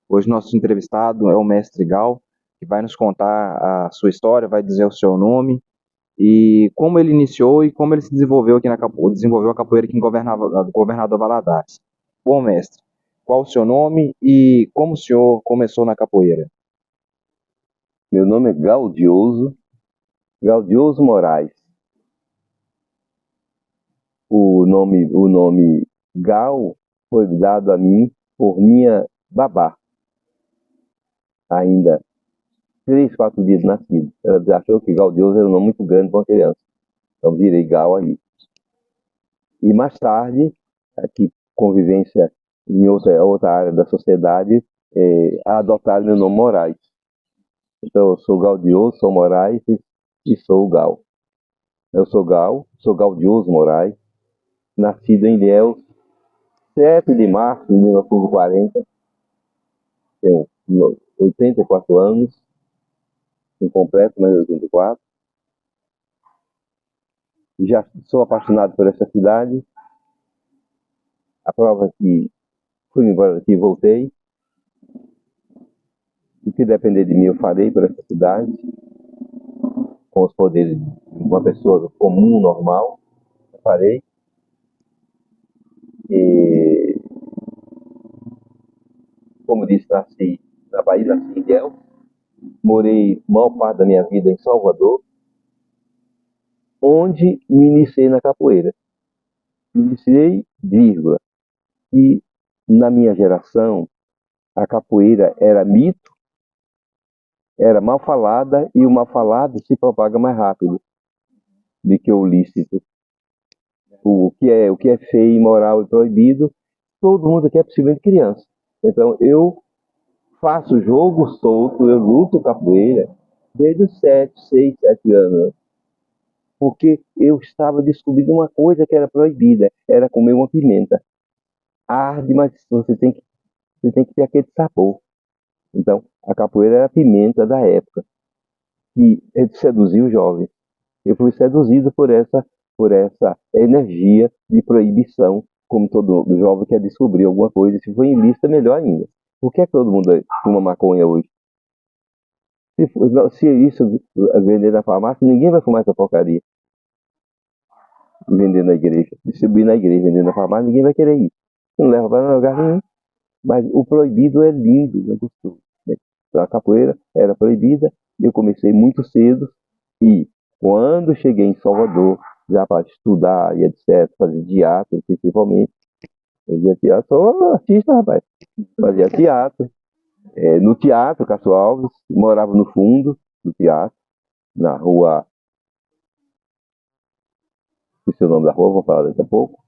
Hoje nosso entrevistado é o mestre Gal, que vai nos contar a sua história, vai dizer o seu nome e como ele iniciou e como ele se desenvolveu aqui desenvolveu a capoeira aqui em Governador Valadares. Bom, mestre, qual o seu nome e como o senhor começou na capoeira? Meu nome é Gaudioso Moraes. O nome Gal foi dado a mim por minha babá, ainda 3, 4 dias nascido. Ela achou que Gaudioso era um nome muito grande para uma criança. Então virei Gal aí. E mais tarde, aqui, convivência em outra área da sociedade, adotaram meu nome Moraes. Então eu sou Gaudioso, sou Moraes e sou Gal. Eu sou Gaudioso Moraes, nascido em Ilhéus, 7 de março de 1940, tenho 84 anos, incompleto, mas 84. Já sou apaixonado por essa cidade. A prova é que fui embora daqui e voltei. O que depender de mim eu farei por essa cidade, com os poderes de uma pessoa comum, normal, eu farei. E, como disse, nasci na Bahia, nasci em Ilhéus. Morei a maior parte da minha vida em Salvador, onde me iniciei na capoeira. Me iniciei, vírgula. E na minha geração, a capoeira era mito, era mal falada, e o mal falado se propaga mais rápido do que o lícito. O que é feio, imoral e proibido, todo mundo aqui é possivelmente criança. Então eu faço jogo solto, eu luto capoeira desde os 7, 6, 7 anos. Porque eu estava descobrindo uma coisa que era proibida, era comer uma pimenta. Arde, mas você tem que ter aquele sabor. Então, a capoeira era a pimenta da época, que seduziu os jovens. Eu fui seduzido por essa energia de proibição, como todo jovem quer descobrir alguma coisa. Se for ilícita, melhor ainda. Por que é que todo mundo fuma maconha hoje? Se isso vender na farmácia, ninguém vai fumar essa porcaria. Vender na igreja, distribuir na igreja, vender na farmácia, ninguém vai querer isso. Não leva para lugar nenhum. Mas o proibido é lindo, é gostoso. Então, a capoeira era proibida, eu comecei muito cedo e quando cheguei em Salvador, já para estudar e etc., fazer teatro principalmente, eu fazia teatro, sou artista, rapaz, fazia teatro, no Teatro Castro Alves, morava no fundo do teatro, na rua, não sei o nome da rua, vou falar daqui a pouco,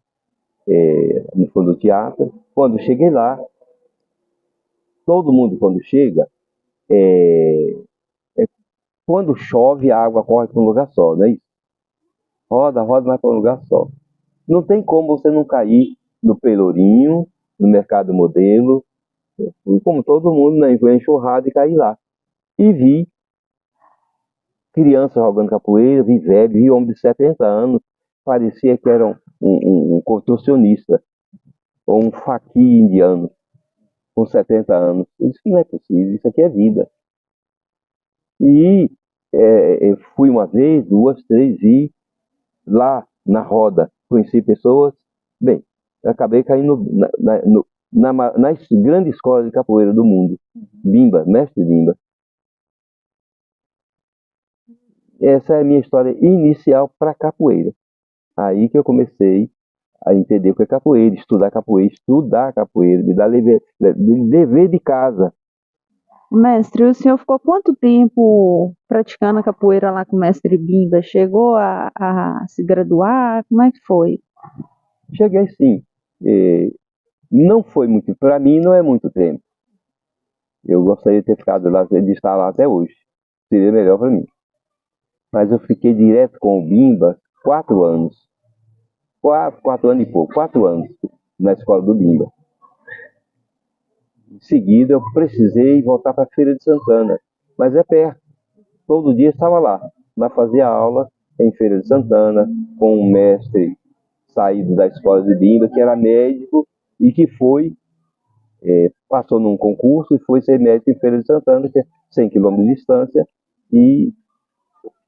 no fundo do teatro. Quando cheguei lá, todo mundo quando chega, é, quando chove, a água corre para um lugar só, não é isso? Roda, roda, mas para um lugar só. Não tem como você não cair no Pelourinho, no Mercado Modelo. Eu fui como todo mundo, né? Fui enxurrado e caí lá. E vi crianças jogando capoeira, vi velho, vi homem de 70 anos. Parecia que era um contorcionista, ou um faqui indiano, com 70 anos. Eu disse, não é possível, isso aqui é vida. E eu fui uma vez, duas, três, e lá na roda conheci pessoas. Bem, eu acabei caindo na grande escola de capoeira do mundo, Bimba, mestre Bimba. Essa é a minha história inicial para capoeira. Aí que eu comecei a entender o que é capoeira, estudar capoeira, me dar dever de casa. Mestre, o senhor ficou quanto tempo praticando a capoeira lá com o mestre Bimba? Chegou a se graduar? Como é que foi? Cheguei sim. Não foi muito, para mim não é muito tempo. Eu gostaria de ter ficado lá, de estar lá até hoje. Seria melhor para mim. Mas eu fiquei direto com o Bimba 4 anos. 4 anos e pouco, 4 anos na escola do Bimba. Em seguida eu precisei voltar para a Feira de Santana, mas é perto. Todo dia estava lá, mas fazia aula em Feira de Santana com um mestre saído da escola de Bimba, que era médico e que foi passou num concurso e foi ser médico em Feira de Santana, que é 100 quilômetros de distância, e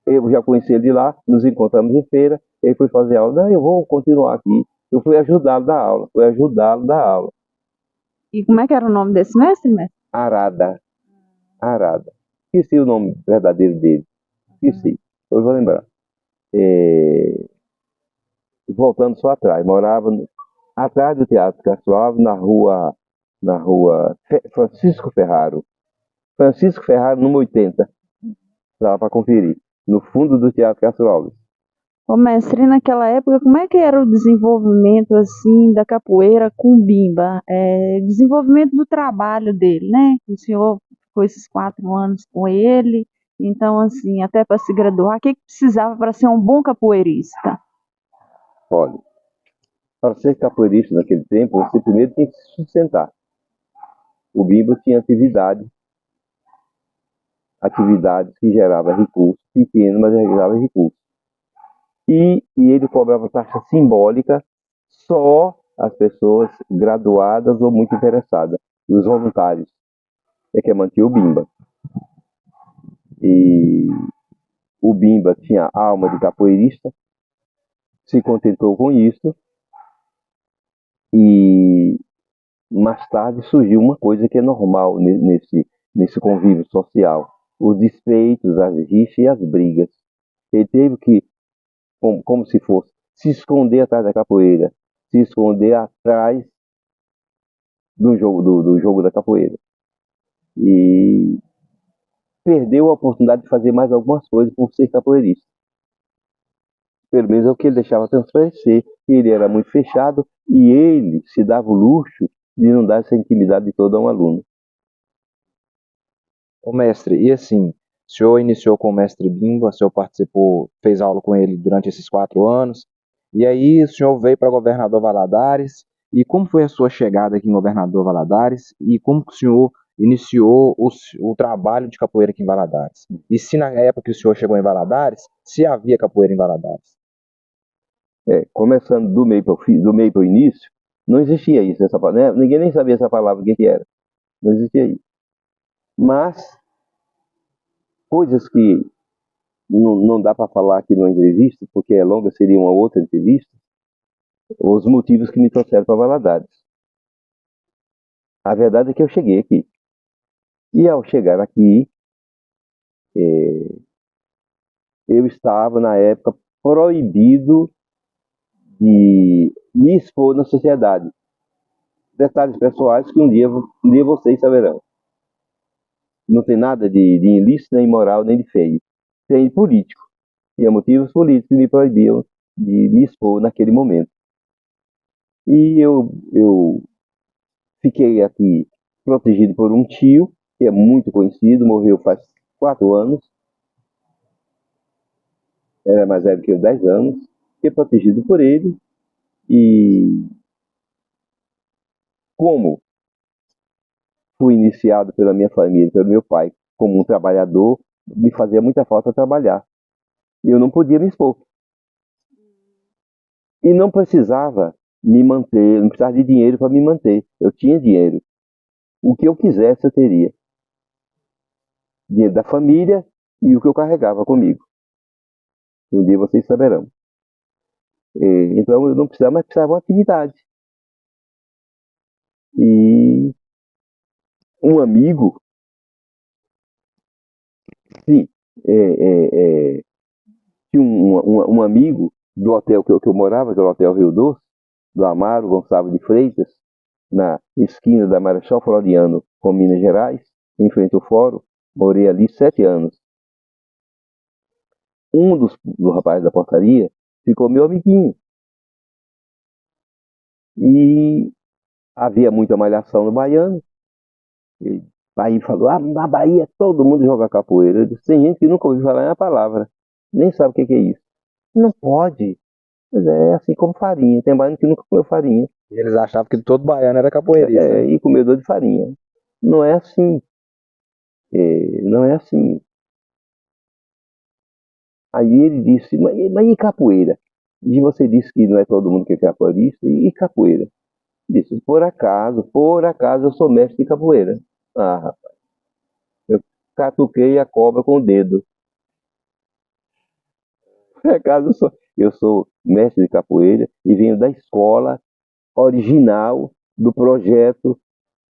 eu já conheci ele de lá, nos encontramos em feira, ele foi fazer aula, não, eu vou continuar aqui. Eu fui ajudá-lo da aula, E como é que era o nome desse mestre, mestre? Arada, Arada. Esqueci o nome verdadeiro dele, esqueci, eu vou lembrar. Voltando só atrás, morava atrás do Teatro Castro Alves, na rua Francisco Ferraro. Francisco Ferraro, número 80, dá para conferir, no fundo do Teatro Castro Alves. Ô, mestre, naquela época, como é que era o desenvolvimento, assim, da capoeira com o Bimba? Desenvolvimento do trabalho dele, né? O senhor ficou esses 4 anos com ele, então, assim, até para se graduar, o que precisava para ser um bom capoeirista? Olha, para ser capoeirista naquele tempo, você primeiro tinha que se sustentar. O Bimba tinha atividades que geravam recursos, pequenos, mas geravam recursos. E ele cobrava taxa simbólica só as pessoas graduadas ou muito interessadas, e os voluntários, é que mantinha o Bimba. E o Bimba tinha alma de capoeirista, se contentou com isso, e mais tarde surgiu uma coisa que é normal nesse convívio social: os despeitos, as rixas e as brigas. Ele teve que, como se fosse, se esconder atrás da capoeira, se esconder atrás do jogo da capoeira. E perdeu a oportunidade de fazer mais algumas coisas por ser capoeirista. Pelo menos é o que ele deixava transparecer. Ele era muito fechado e ele se dava o luxo de não dar essa intimidade toda a um aluno. Ô mestre, e assim, o senhor iniciou com o mestre Bimba, o senhor participou, fez aula com ele durante esses 4 anos, e aí o senhor veio para Governador Valadares, e como foi a sua chegada aqui em Governador Valadares, e como que o senhor iniciou o trabalho de capoeira aqui em Valadares? E se na época que o senhor chegou em Valadares, se havia capoeira em Valadares? Começando do meio para o início, não existia isso, né? Ninguém nem sabia essa palavra, o que era. Não existia isso. Mas, coisas que não dá para falar aqui numa entrevista, porque é longa, seria uma outra entrevista, os motivos que me trouxeram para Valadares. A verdade é que eu cheguei aqui. E ao chegar aqui, eu estava, na época, proibido de me expor na sociedade. Detalhes pessoais que um dia vocês saberão. Não tem nada de ilícito, nem moral, nem de feio. Tem político. Tinha motivos políticos que me proibiam de me expor naquele momento. E eu fiquei aqui protegido por um tio, que é muito conhecido, morreu faz 4 anos. Era mais velho que eu, 10 anos. Fiquei protegido por ele. E como fui iniciado pela minha família, pelo meu pai, como um trabalhador, me fazia muita falta trabalhar. E eu não podia me expor. E não precisava me manter, não precisava de dinheiro para me manter. Eu tinha dinheiro. O que eu quisesse eu teria. Dinheiro da família e o que eu carregava comigo. Um dia vocês saberão. Então eu não precisava, mas precisava de uma atividade. E um amigo, sim, tinha um amigo do hotel que eu morava, que era o Hotel Rio Doce, do Amaro Gonçalves de Freitas, na esquina da Marechal Floriano com Minas Gerais, em frente ao fórum. Morei ali 7 anos. Um dos rapazes da portaria ficou meu amiguinho. E havia muita malhação no Baiano. E aí falou: na Bahia todo mundo joga capoeira. Eu disse: tem gente que nunca ouviu falar em uma palavra, nem sabe o que é isso. Não pode. Mas é assim como farinha. Tem baiano que nunca comeu farinha. E eles achavam que todo baiano era capoeirista. E comedor de farinha. Não é assim. Não é assim. Aí ele disse: mas e capoeira? E você disse que não é todo mundo que é capoeirista. E capoeira? Disse, por acaso eu sou mestre de capoeira. Ah, rapaz, eu catuquei a cobra com o dedo. Por acaso eu sou mestre de capoeira e venho da escola original do projeto,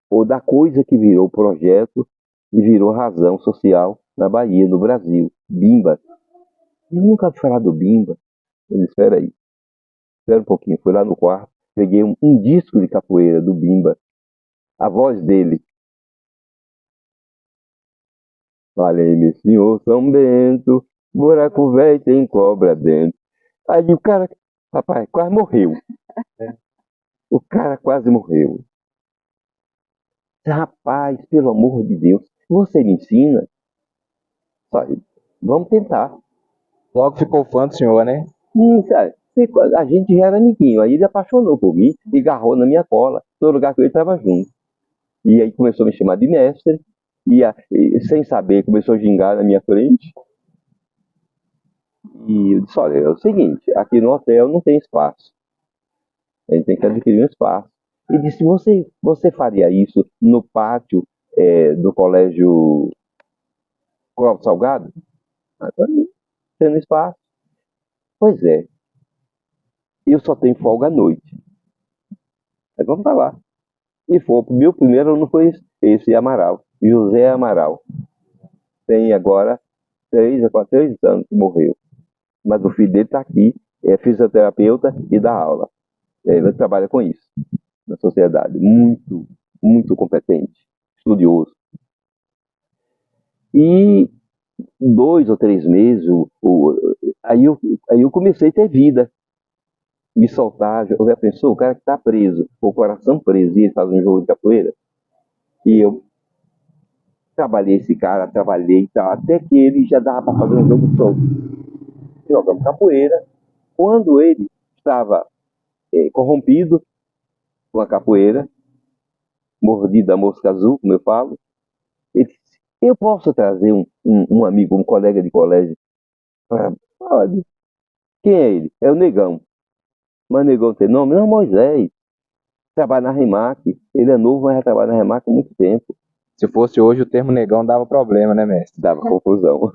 ou da coisa que virou projeto e virou razão social na Bahia, no Brasil, Bimba. Eu nunca ouvi falar do Bimba. Eu disse, espera um pouquinho. Fui lá no quarto, peguei um disco de capoeira do Bimba, a voz dele. Valei-me, senhor São Bento, buraco velho tem cobra dentro. Aí o cara, rapaz, quase morreu. O cara quase morreu. Rapaz, pelo amor de Deus, você me ensina? Só, vamos tentar. Logo ficou fã do senhor, né? Cara, a gente já era amiguinho. Aí ele apaixonou por mim e agarrou na minha cola. Todo lugar que ele estava junto. E aí começou a me chamar de mestre. E sem saber, começou a gingar na minha frente. E eu disse, olha, é o seguinte, aqui no hotel não tem espaço. A gente tem que adquirir um espaço. E disse, você faria isso no pátio do colégio Clóvis Salgado? Agora, tendo espaço. Pois é, eu só tenho folga à noite. Aí vamos para lá. E foi, o meu primeiro aluno foi esse Amaral, José Amaral. Tem agora 3 anos que morreu. Mas o filho dele está aqui, é fisioterapeuta e dá aula. Ele trabalha com isso na sociedade. Muito, muito competente, estudioso. E 2 ou 3 meses, aí eu comecei a ter vida. Me soltar, já pensou, o cara que está preso, com o coração preso, e ele faz um jogo de capoeira. E eu trabalhei esse cara, trabalhei e tal, até que ele já dava para fazer um jogo solto. Jogamos capoeira. Quando ele estava corrompido com a capoeira, mordido a mosca azul, como eu falo, ele disse, eu posso trazer um amigo, um colega de colégio? Pode. Quem é ele? É o Negão. Mas o Negão tem nome? Não, Moisés. Trabalha na Remac. Ele é novo, mas já trabalha na Remac há muito tempo. Se fosse hoje, o termo negão dava problema, né, mestre? Dava confusão.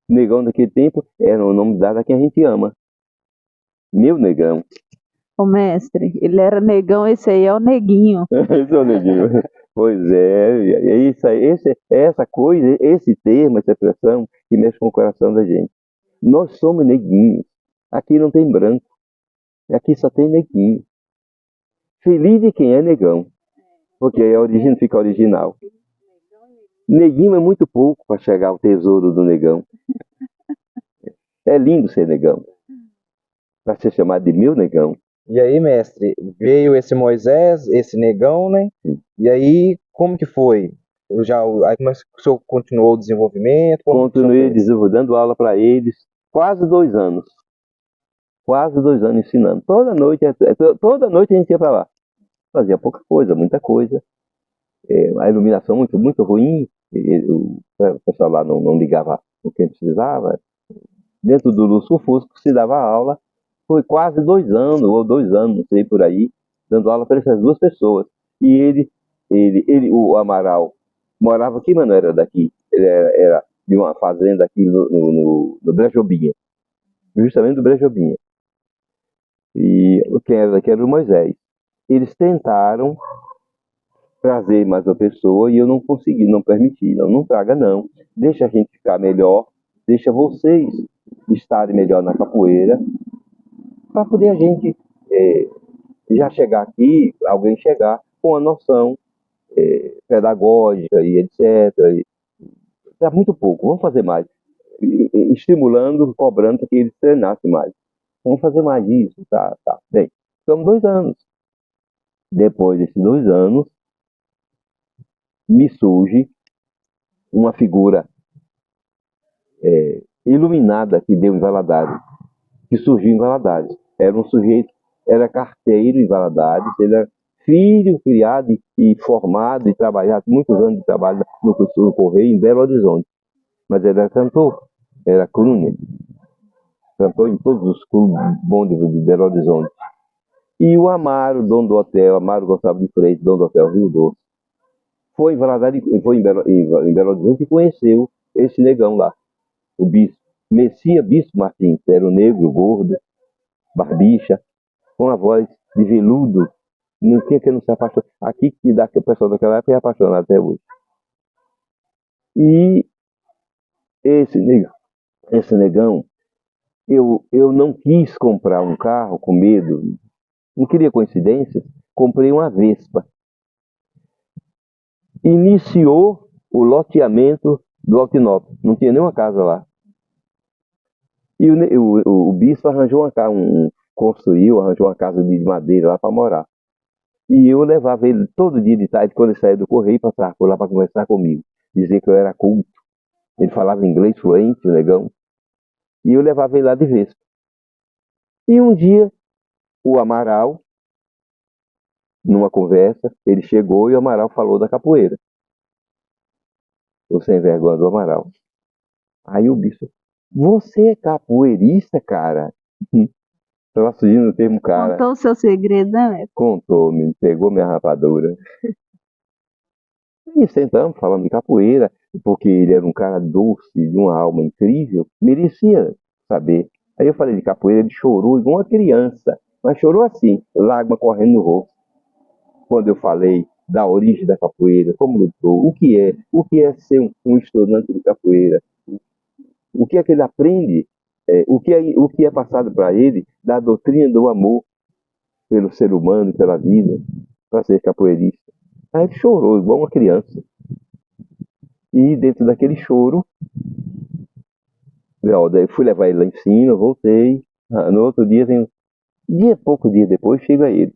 Negão daquele tempo era o nome dado a quem a gente ama. Meu Negão. Ô mestre, ele era negão, esse aí é o neguinho. Esse é o Neguinho. Pois é isso aí, essa coisa, esse termo, essa expressão que mexe com o coração da gente. Nós somos neguinhos. Aqui não tem branco. Aqui só tem neguinho. Feliz de quem é negão. Porque aí fica original. Neguinho é muito pouco para chegar ao tesouro do negão. É lindo ser negão. Para ser chamado de meu negão. E aí, mestre, veio esse Moisés, esse negão, né? E aí, como que foi? Aí como é que o senhor continuou o desenvolvimento? Continuei dando aula para eles quase 2 anos. Quase 2 anos ensinando. Toda noite a gente ia para lá. Fazia pouca coisa, muita coisa. A iluminação muito, muito ruim. O pessoal lá não ligava o que precisava. Dentro do lusco-fusco se dava aula. Foi quase 2 anos, ou 2 anos, não sei, por aí, dando aula para essas 2 pessoas. E o Amaral, morava aqui, mas não era daqui. Ele era de uma fazenda aqui no Brejobinha. Justamente do Brejobinha. E quem era daqui era o Moisés. Eles tentaram trazer mais uma pessoa e eu não consegui, não permiti. Não traga não. Deixa a gente ficar melhor. Deixa vocês estarem melhor na capoeira. Para poder a gente já chegar aqui, alguém chegar com a noção pedagógica e etc. É muito pouco, vamos fazer mais. Estimulando, cobrando para que eles treinassem mais. Vamos fazer mais isso, tá. Bem, ficamos 2 anos. Depois desses 2 anos, me surge uma figura iluminada que deu em Valadares, que surgiu em Valadares. Era um sujeito, era carteiro em Valadares, ele era filho, criado e formado e trabalhado, muitos anos de trabalho no Correio em Belo Horizonte. Mas ele era cantor, era crooner. Cantou em todos os clubes bons de Belo Horizonte. E o Amaro, dono do hotel, Amaro Gonçalves de Freitas, dono do hotel Rio Doce, foi em Valadares, foi em Belo Horizonte e conheceu esse negão lá, o bispo. Messia Bispo Martins, era o negro, gordo, barbicha, com a voz de veludo. Não tinha que não se apaixonar. Aqui que dá que o pessoal daquela época é apaixonado até hoje. E esse negão, eu não quis comprar um carro com medo, não queria coincidências, comprei uma Vespa. Iniciou o loteamento do Altinópolis, não tinha nenhuma casa lá. E o bispo arranjou construiu, arranjou uma casa de madeira lá para morar. E eu levava ele todo dia de tarde, quando ele saía do correio, passava por lá para conversar comigo. Dizer que eu era culto. Ele falava inglês fluente, o negão. E eu levava ele lá de vez. E um dia, o Amaral, numa conversa, ele chegou e o Amaral falou da capoeira. O sem vergonha do Amaral. Aí o bispo, você é capoeirista, cara? Estava surgindo o termo cara. Contou o seu segredo, né? Contou, me pegou minha rapadura. E sentamos, falando de capoeira, porque ele era um cara doce, de uma alma incrível, merecia saber. Aí eu falei de capoeira, ele chorou igual uma criança, mas chorou assim, lágrima correndo no rosto. Quando eu falei da origem da capoeira, como lutou, o que é ser um estudante de capoeira, o que é que ele aprende, o que é passado para ele da doutrina do amor pelo ser humano, pela vida, para ser capoeirista. Aí ele chorou igual uma criança. E dentro daquele choro, eu fui levar ele lá em cima, voltei. No outro dia, pouco dia depois, chega ele.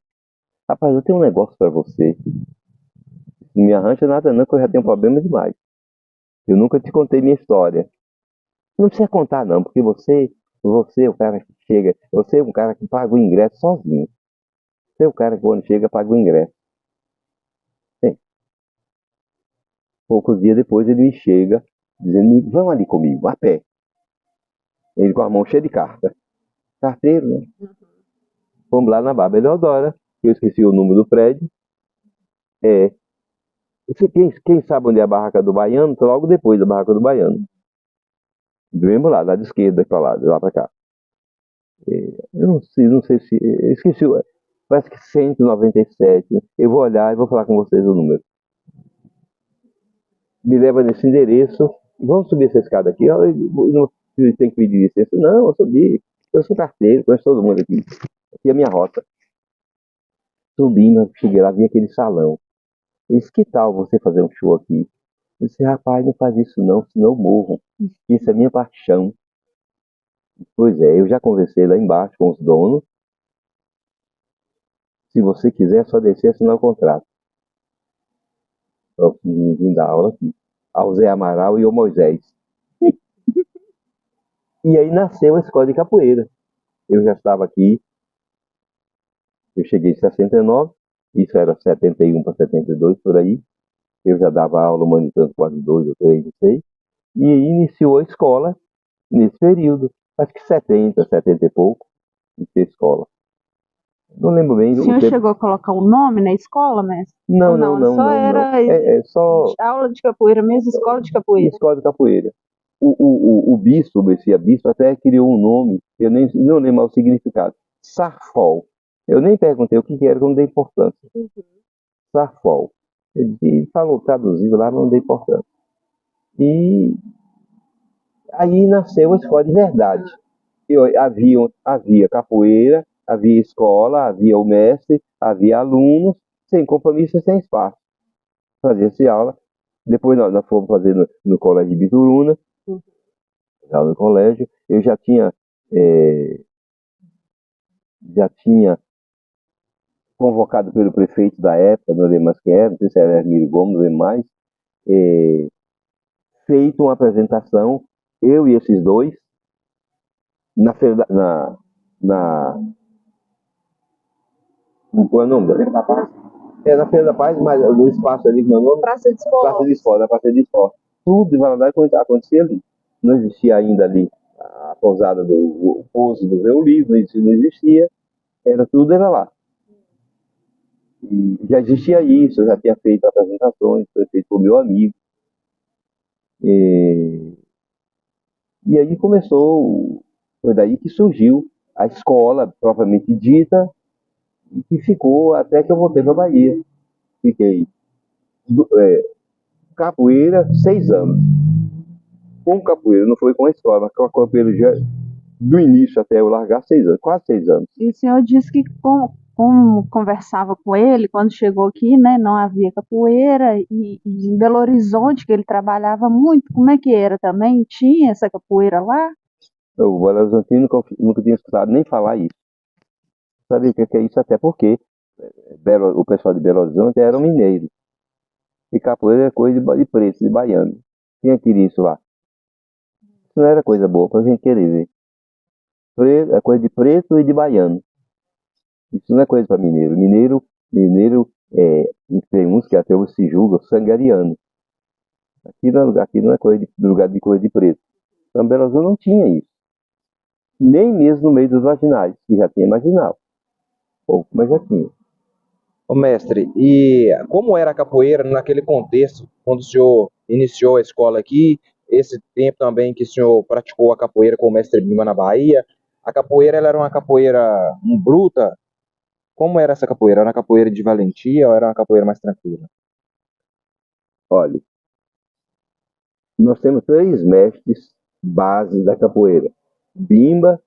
Rapaz, eu tenho um negócio para você. Não me arranja nada não, que eu já tenho problema demais. Eu nunca te contei minha história. Não precisa contar não, porque você é o cara que chega, você é um cara que paga o ingresso sozinho. Você é o cara que quando chega paga o ingresso. Bem, poucos dias depois ele me chega, dizendo, vamos ali comigo, a pé. Ele com a mão cheia de carta. Carteiro, né? Fomos lá na Barra Eleodora, eu esqueci o número do prédio. Quem sabe onde é a Barraca do Baiano? Tô logo depois da Barraca do Baiano. Do mesmo lado, lá de esquerda para lá, de lá para cá. Eu não sei se. Eu esqueci, parece que 197. Eu vou olhar e vou falar com vocês o número. Me leva nesse endereço. Vamos subir essa escada aqui. Não tem que pedir licença. Não, eu subi. Eu sou carteiro, conheço todo mundo aqui. Aqui é a minha rota. Subindo, cheguei lá, vi aquele salão. Ele disse, que tal você fazer um show aqui? Eu disse, rapaz, não faz isso não, senão eu morro. Isso é minha paixão. Pois é, eu já conversei lá embaixo com os donos. Se você quiser, é só descer e assinar o contrato. Eu vim dar aula aqui. Ao Zé Amaral e ao Moisés. E aí nasceu a escola de capoeira. Eu já estava aqui. Eu cheguei em 69. Isso era 71 para 72, por aí. Eu já dava aula humanitando quase 2 ou 3, não sei. E aí iniciou a escola nesse período. Acho que 70, 70 e pouco. Iniciou a escola. Não lembro bem. O senhor chegou a colocar o nome na escola, mestre? Não, Só era só aula de capoeira mesmo, escola de capoeira. Escola de capoeira. O bispo, o Messia Bispo, até criou um nome, eu nem não lembro o significado. Sarfol. Eu nem perguntei o que era, que eu não dei importância. Sarfol. Ele falou, traduzido lá, mas não dei importância. E aí nasceu a escola de verdade. Havia capoeira, havia escola, havia o mestre, havia alunos, sem compromisso e sem espaço. Fazia-se aula. Depois nós fomos fazer no Colégio de Bituruna, lá no colégio. Eu já tinha convocado pelo prefeito da época, não lembro mais quem era, não sei se era Hermílio Gomes, não lembro mais, feito uma apresentação, eu e esses dois, na feira qual é o nome? Da Paz? Na Feira da Paz, mas no espaço ali, meu nome? Praça de Esporte. Praça de Esporte, na Praça de Esporte. Tudo de Valadares acontecia ali. Não existia ainda ali a pousada o pouso do Rio Livre, isso não existia. Era lá. E já existia isso, eu já tinha feito apresentações, foi feito por meu amigo. E, e aí começou, foi daí que surgiu a escola propriamente dita, e que ficou até que eu voltei para a Bahia. Fiquei capoeira 6 anos. Com capoeira, não foi com a escola, mas com a capoeira já, do início até eu largar 6 anos, quase 6 anos. E o senhor disse que como conversava com ele quando chegou aqui, né, não havia capoeira e em Belo Horizonte que ele trabalhava muito, como é que era também? Tinha essa capoeira lá? O Belo Horizontino nunca tinha escutado nem falar isso. Sabia o que é isso? Até porque o pessoal de Belo Horizonte era um mineiro. E capoeira é coisa de preto, de baiano. Quem queria isso lá? Isso não era coisa boa pra gente querer ver. É coisa de preto e de baiano. Isso não é coisa para mineiro. Mineiro tem uns que até hoje se julgam sangariano. Aqui não é coisa de lugar de coisa de preto. Então Belo Horizonte não tinha isso. Nem mesmo no meio dos marginais, que já tinha marginal. Pouco, mas já tinha. Ô, mestre, e como era a capoeira naquele contexto, quando o senhor iniciou a escola aqui, esse tempo também que o senhor praticou a capoeira com o mestre Bimba na Bahia, a capoeira ela era uma capoeira bruta? Como era essa capoeira? Era uma capoeira de valentia ou era uma capoeira mais tranquila? Olha, nós temos 3 mestres bases da capoeira: Bimba,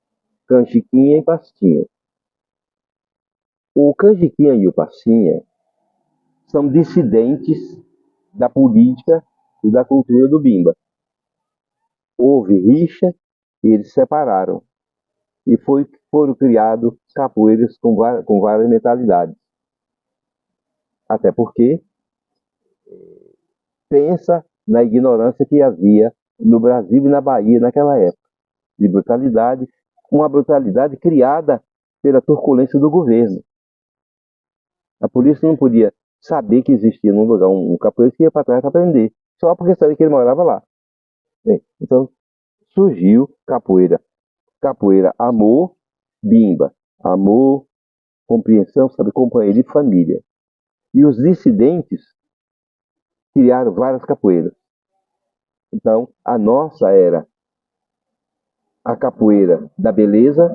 Canjiquinha e Pastinha. O Canjiquinha e o Pastinha são dissidentes da política e da cultura do Bimba. Houve rixa e eles se separaram. E foram criados capoeiras com várias mentalidades. Até porque pensa na ignorância que havia no Brasil e na Bahia naquela época, de brutalidade, uma brutalidade criada pela turbulência do governo. A polícia não podia saber que existia num lugar um capoeira que ia para trás para prender, só porque sabia que ele morava lá. Bem, então surgiu capoeira. Capoeira amor, Bimba. Amor, compreensão, sabe, companheiro de família. E os dissidentes criaram várias capoeiras. Então, a nossa era a capoeira da beleza,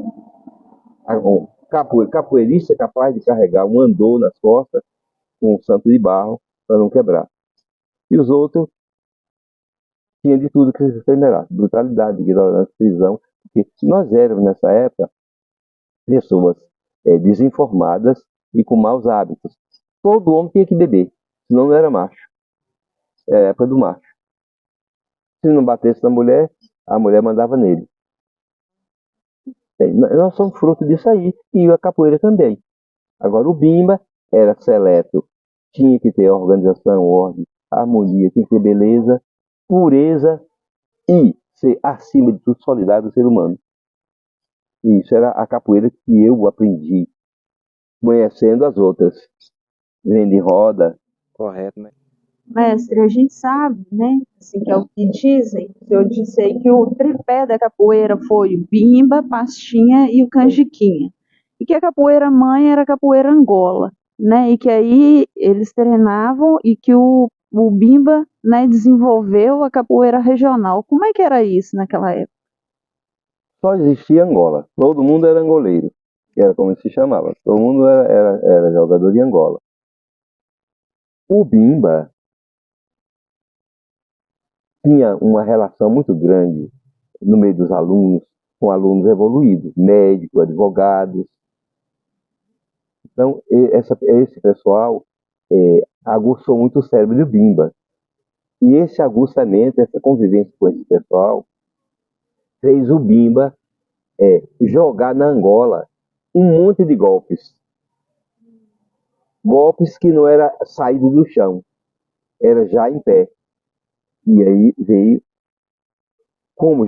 capoeirista capaz de carregar um andor nas costas com um santo de barro para não quebrar. E os outros tinham de tudo que se semelhasse: brutalidade, ignorância, prisão. Porque nós éramos, nessa época, pessoas desinformadas e com maus hábitos. Todo homem tinha que beber, senão não era macho. Era a época do macho. Se não batesse na mulher, a mulher mandava nele. Nós somos fruto disso aí, e a capoeira também. Agora, o Bimba era seleto, tinha que ter organização, ordem, harmonia, tinha que ter beleza, pureza e ser, acima de tudo, solidário do ser humano. E isso era a capoeira que eu aprendi, conhecendo as outras. Vendo em roda. Correto, né? Mestre, a gente sabe, né, assim, que é o que dizem, eu disse aí que o tripé da capoeira foi o Bimba, Pastinha e o Canjiquinha. E que a capoeira mãe era a capoeira Angola, né, e que aí eles treinavam e que o Bimba, né, desenvolveu a capoeira regional. Como é que era isso naquela época? Só existia Angola. Todo mundo era angoleiro, que era como se chamava. Todo mundo era jogador de Angola. O Bimba tinha uma relação muito grande no meio dos alunos, com alunos evoluídos, médicos, advogados. Então, esse pessoal aguçou muito o cérebro do Bimba. E esse aguçamento, essa convivência com esse pessoal, fez o Bimba jogar na Angola um monte de golpes. Golpes que não era saído do chão, era já em pé. E aí veio, como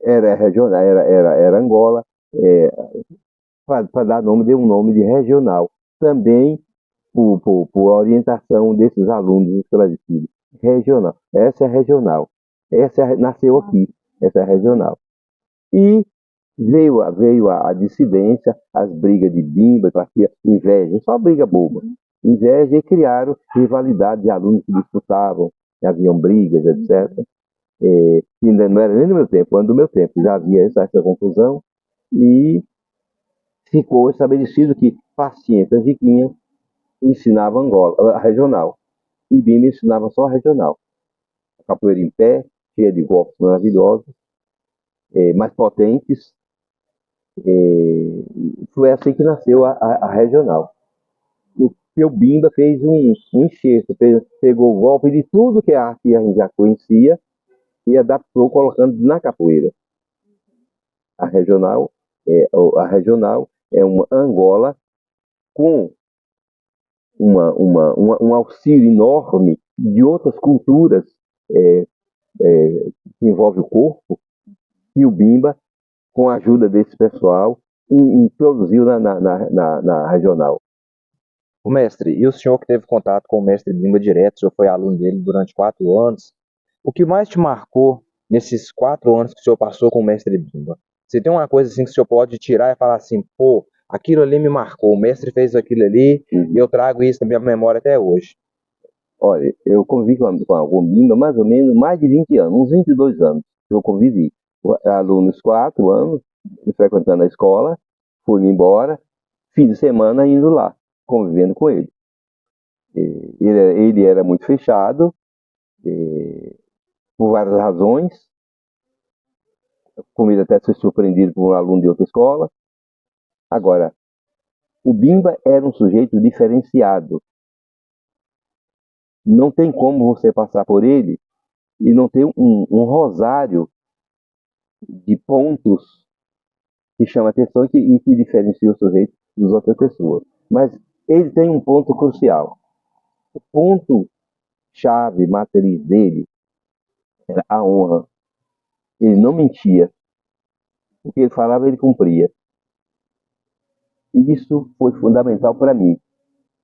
era regional, era Angola, para dar nome, deu um nome de regional. Também por orientação desses alunos esclarecidos. Regional. Essa é regional. Nasceu aqui. Essa é regional. E veio a dissidência, as brigas de bimba, inveja, só briga boba. Inveja e criaram rivalidade de alunos que disputavam, haviam brigas, etc. E ainda não era nem do meu tempo, ano do meu tempo, já havia essa confusão e ficou estabelecido que Paciência Riquinha ensinava Angola, a regional, e Bimba ensinava só a regional. A capoeira em pé, cheia de golpes maravilhosos, mais potentes. Foi assim que nasceu a regional. O Bimba fez um enxerto, pegou o golpe de tudo que a arte a gente já conhecia e adaptou colocando na capoeira. A regional é uma Angola com um auxílio enorme de outras culturas que envolve o corpo, e o Bimba, com a ajuda desse pessoal, introduziu na regional. O mestre, e o senhor que teve contato com o mestre Bimba direto, o senhor foi aluno dele durante 4 anos, o que mais te marcou nesses 4 anos que o senhor passou com o mestre Bimba? Você tem uma coisa assim que o senhor pode tirar e falar assim, pô, aquilo ali me marcou, o mestre fez aquilo ali e eu trago isso na minha memória até hoje. Olha, eu convivi com o Bimba mais ou menos mais de 20 anos, uns 22 anos eu convivi. Alunos 4 anos, frequentando a escola, fui embora, fim de semana indo lá, convivendo com ele. Ele era muito fechado, por várias razões, como ele até foi surpreendido por um aluno de outra escola. Agora, o Bimba era um sujeito diferenciado. Não tem como você passar por ele e não ter um rosário de pontos que chama atenção e que diferencia o sujeito das outras pessoas. Mas ele tem um ponto crucial. O ponto chave, matriz dele, era a honra. Ele não mentia. O que ele falava, ele cumpria. E isso foi fundamental para mim,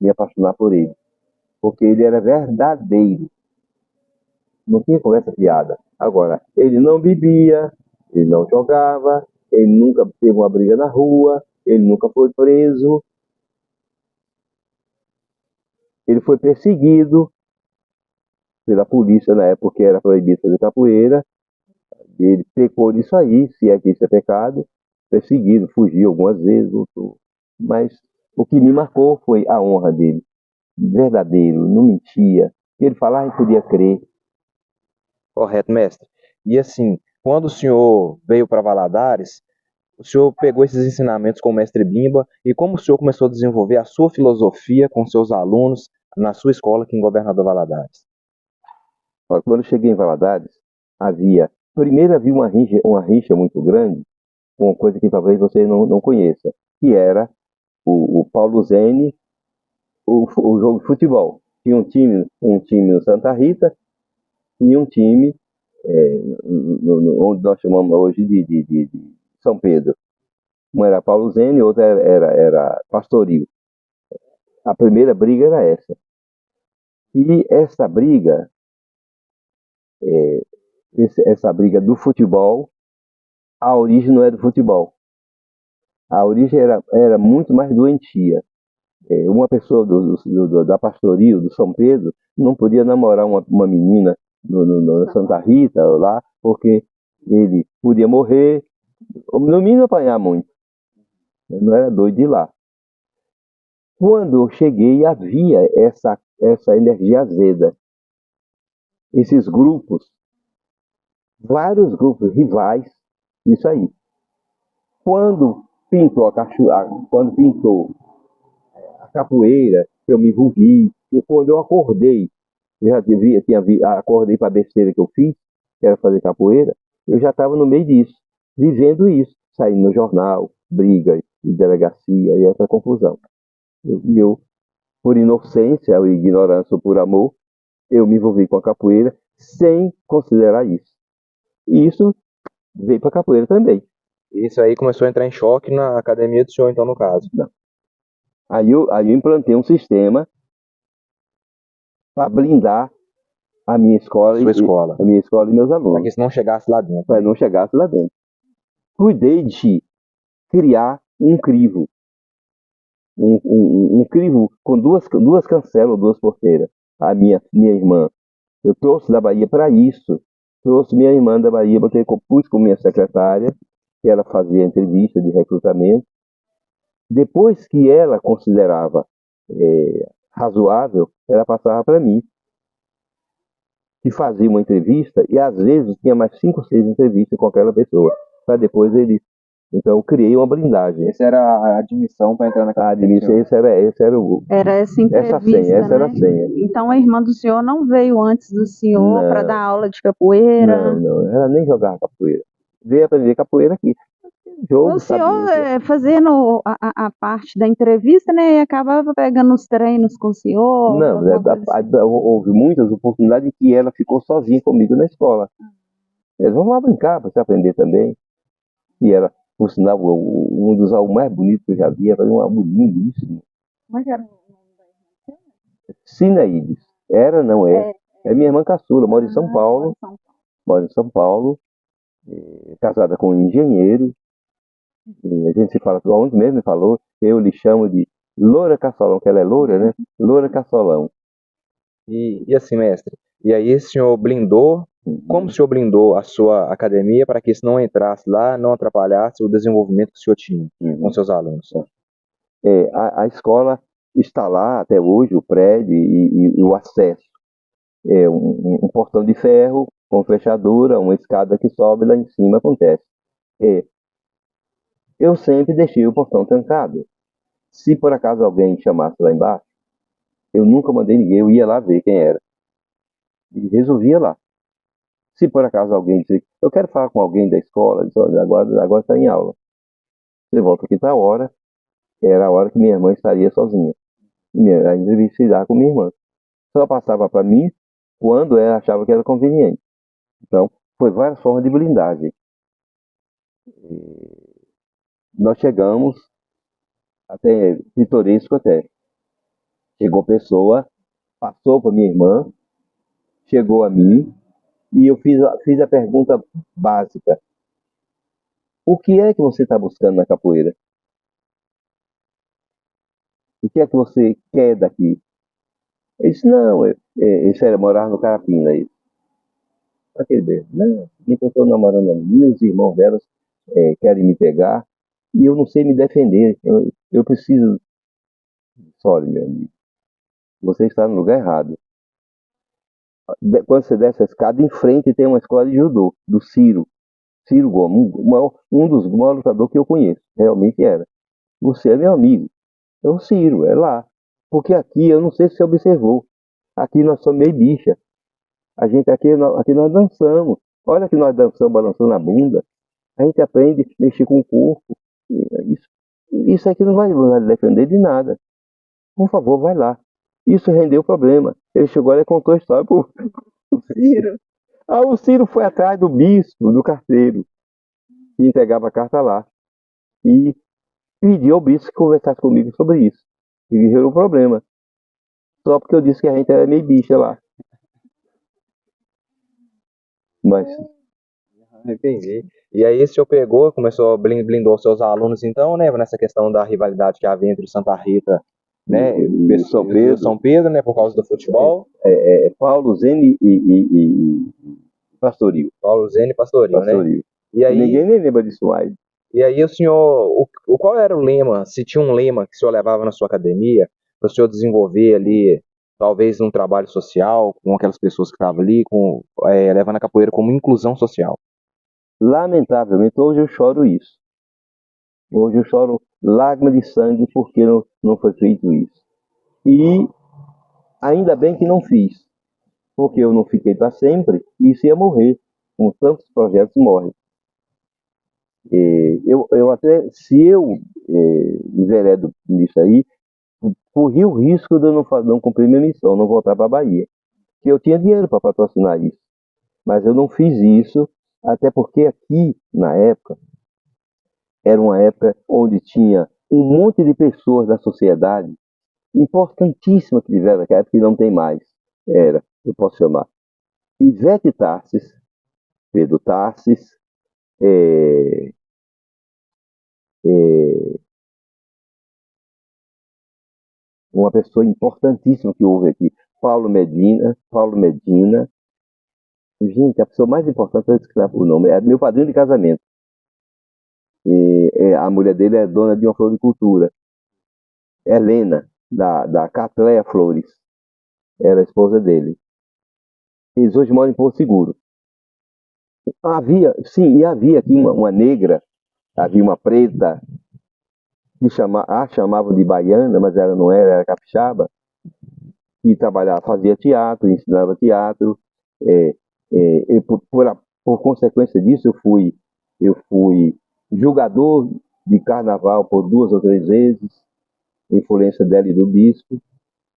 me apaixonar por ele. Porque ele era verdadeiro. Não tinha conversa fiada. Agora, ele não bebia, ele não jogava, ele nunca teve uma briga na rua, ele nunca foi preso. Ele foi perseguido pela polícia na época que era proibido fazer capoeira. Ele pecou nisso aí, se é que isso é pecado, perseguido, fugiu algumas vezes, voltou. Mas o que me marcou foi a honra dele. Verdadeiro, não mentia. Ele falava e podia crer. Correto, mestre. E assim, quando o senhor veio para Valadares, o senhor pegou esses ensinamentos com o mestre Bimba e como o senhor começou a desenvolver a sua filosofia com seus alunos na sua escola aqui em Governador Valadares? Quando eu cheguei em Valadares, primeiro havia uma rixa muito grande, uma coisa que talvez você não conheça, que era o Paulo Zene, o jogo de futebol. Tinha um time no Santa Rita e um time onde nós chamamos hoje de São Pedro. Um era Paulo Zene, outro era Pastoril. A primeira briga era essa. E essa briga do futebol, a origem não é do futebol. A origem era muito mais doentia. Uma pessoa da Pastoril, do São Pedro, não podia namorar uma menina no Santa Rita, lá, porque ele podia morrer, ou no mínimo apanhar muito. Eu não era doido de ir lá. Quando eu cheguei, havia essa energia azeda. Esses grupos, vários grupos rivais, isso aí. Quando pintou a capoeira, eu me envolvi. E quando eu acordei, eu já acordei para a besteira que eu fiz, que era fazer capoeira, eu já estava no meio disso, vivendo isso, saindo no jornal, briga de delegacia e essa confusão. Eu, por inocência ou ignorância ou por amor, eu me envolvi com a capoeira sem considerar isso. E isso veio para a capoeira também. Isso aí começou a entrar em choque na academia do senhor, então, no caso. Não. Aí eu implantei um sistema para blindar a minha escola, Sua escola. A minha escola e meus alunos. Para que isso não chegasse lá dentro. Para não chegasse lá dentro. Cuidei de criar um crivo. Um crivo com duas cancelas, duas porteiras. A minha irmã. Eu trouxe da Bahia para isso. Trouxe minha irmã da Bahia, pus com minha secretária, que ela fazia entrevista de recrutamento. Depois que ela considerava razoável, ela passava para mim, que fazia uma entrevista, e às vezes tinha mais 5 ou 6 entrevistas com aquela pessoa, para depois ele. Então eu criei uma blindagem. Essa era a admissão para entrar na A admissão, esse era o. Era essa entrevista, essa era a né? senha. Então a irmã do senhor não veio antes do senhor Não. para dar aula de capoeira? Não, ela nem jogava capoeira. Veio aprender capoeira aqui. Jogo, O senhor sabia. fazendo a parte da entrevista, né? E acabava pegando os treinos com o senhor? Não, alguma coisa assim. houve muitas oportunidades que ela ficou sozinha comigo na escola. Eles vão lá brincar para você aprender também. E ela, por sinal, um dos álbuns mais bonitos que eu já vi, era um álbum lindíssimo. Como é que era o nome da irmã? Sinaídes. Era, não é. É minha irmã caçula, mora em São Paulo. Mora em São Paulo. Casada com um engenheiro. E a gente se fala, ontem mesmo me falou, eu lhe chamo de Loura Caçolão, que ela é loura, né? Loura Caçolão. E assim, mestre, e aí o senhor blindou, como o senhor blindou a sua academia para que isso não entrasse lá, não atrapalhasse o desenvolvimento que o senhor tinha com seus alunos? A escola está lá até hoje, o prédio e o acesso. É um portão de ferro com fechadura, uma escada que sobe lá em cima acontece. Eu sempre deixei o portão trancado. Se por acaso alguém chamasse lá embaixo, eu nunca mandei ninguém, eu ia lá ver quem era. E resolvia lá. Se por acaso alguém disse, eu quero falar com alguém da escola, disse, olha, agora está em aula. Você volta aqui para a hora, era a hora que minha irmã estaria sozinha. Ainda ia se dar com minha irmã. Só passava para mim quando ela achava que era conveniente. Então, foi várias formas de blindagem. Nós chegamos até pitoresco até. Chegou pessoa, passou para minha irmã, chegou a mim, e eu fiz a pergunta básica. O que é que você está buscando na capoeira? O que é que você quer daqui? Ele disse, não, isso era morar no Carapina. Aquele beijo, não, nem que eu estou namorando a minha, os irmãos delas querem me pegar, e eu não sei me defender. Eu preciso. Olha, meu amigo, você está no lugar errado. Quando você desce a escada, em frente tem uma escola de judô, do Ciro. Ciro Gomes, um dos maiores lutadores que eu conheço. Realmente era. Você é meu amigo. É o Ciro, é lá. Porque aqui, eu não sei se você observou, aqui nós somos meio bicha. A gente aqui nós dançamos. Olha que nós dançamos balançando a bunda. A gente aprende a mexer com o corpo. Isso aqui não vai defender de nada. Por favor, vai lá. Isso rendeu o problema. Ele chegou lá e contou a história pro Ciro. O Ciro foi atrás do bispo, do carteiro, que entregava a carta lá. E pediu ao bispo que conversasse comigo sobre isso. E gerou um problema. Só porque eu disse que a gente era meio bicha lá. Mas. Entendi. E aí o senhor pegou, começou a blindou seus alunos, então, né, nessa questão da rivalidade que havia entre Santa Rita, né, e São Pedro, né, por causa do futebol. Paulo Zene e Pastoril. Paulo Zene e Pastoril, né? E aí, ninguém nem lembra disso mais. E aí o senhor, qual era o lema, se tinha um lema que o senhor levava na sua academia, para o senhor desenvolver ali, talvez um trabalho social, com aquelas pessoas que estavam ali, levando a capoeira como inclusão social? Lamentavelmente, hoje eu choro isso. Hoje eu choro lágrima de sangue porque não foi feito isso. E ainda bem que não fiz, porque eu não fiquei para sempre e isso ia morrer, como tantos projetos morrem. Eu até, se eu enveredo nisso aí, corri o risco de eu não cumprir minha missão, não voltar para a Bahia. Que eu tinha dinheiro para patrocinar isso. Mas eu não fiz isso, até porque aqui, na época, era uma época onde tinha um monte de pessoas da sociedade importantíssimas que tiveram naquela época e não tem mais. Eu posso chamar Ivete Tarsis, Pedro Tarsis, uma pessoa importantíssima que houve aqui, Paulo Medina. Gente, a pessoa mais importante, eu escrevo o nome, é meu padrinho de casamento. A mulher dele é dona de uma floricultura, Helena, da Catleia Flores, era a esposa dele. Eles hoje moram em Porto Seguro. Havia aqui uma negra, havia uma preta, que chamavam de baiana, mas ela não era, era capixaba, que trabalhava, fazia teatro, ensinava teatro. Por consequência disso, eu fui julgador de carnaval por 2 ou 3 vezes, influência dela e do bispo.